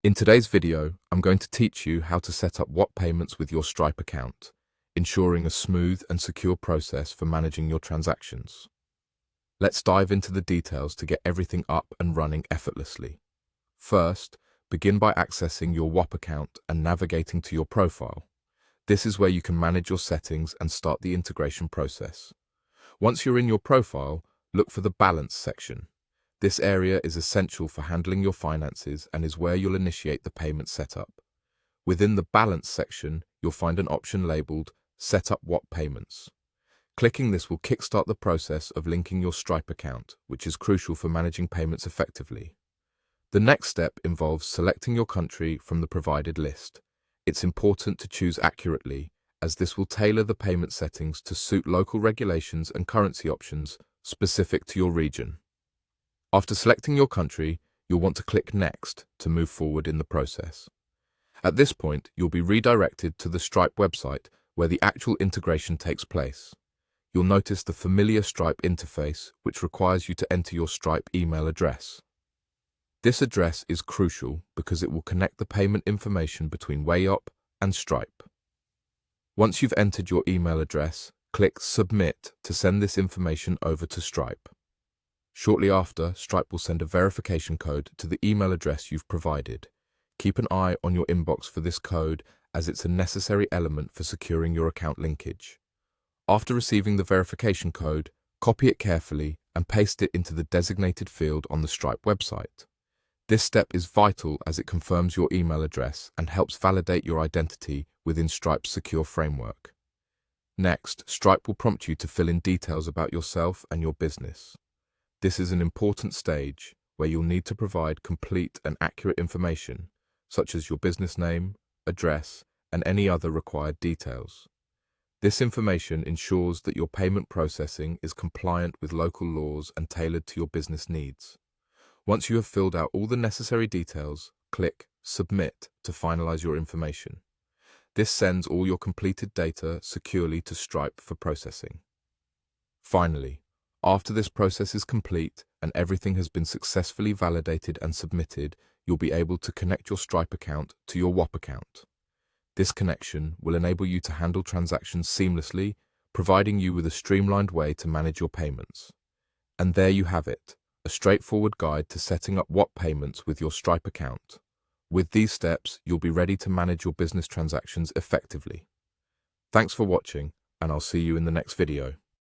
In today's video, I'm going to teach you how to set up whop payments with your Stripe account, ensuring a smooth and secure process for managing your transactions. Let's dive into the details to get everything up and running effortlessly. First, begin by accessing your whop account and navigating to your profile. This is where you can manage your settings and start the integration process. Once you're in your profile, look for the balance section. This area is essential for handling your finances and is where you'll initiate the payment setup. Within the balance section, you'll find an option labeled Set up whop payments. Clicking this will kickstart the process of linking your Stripe account, which is crucial for managing payments effectively. The next step involves selecting your country from the provided list. It's important to choose accurately, as this will tailor the payment settings to suit local regulations and currency options specific to your region. After selecting your country, you'll want to click Next to move forward in the process. At this point, you'll be redirected to the Stripe website where the actual integration takes place. You'll notice the familiar Stripe interface, which requires you to enter your Stripe email address. This address is crucial because it will connect the payment information between whop and Stripe. Once you've entered your email address, click Submit to send this information over to Stripe. Shortly after, Stripe will send a verification code to the email address you've provided. Keep an eye on your inbox for this code, as it's a necessary element for securing your account linkage. After receiving the verification code, copy it carefully and paste it into the designated field on the Stripe website. This step is vital as it confirms your email address and helps validate your identity within Stripe's secure framework. Next, Stripe will prompt you to fill in details about yourself and your business. This is an important stage where you'll need to provide complete and accurate information, such as your business name, address, and any other required details. This information ensures that your payment processing is compliant with local laws and tailored to your business needs. Once you have filled out all the necessary details, click Submit to finalize your information. This sends all your completed data securely to Stripe for processing. Finally, after this process is complete and everything has been successfully validated and submitted, you'll be able to connect your Stripe account to your whop account. This connection will enable you to handle transactions seamlessly, providing you with a streamlined way to manage your payments. And there you have it, a straightforward guide to setting up whop payments with your Stripe account. With these steps, you'll be ready to manage your business transactions effectively. Thanks for watching, and I'll see you in the next video.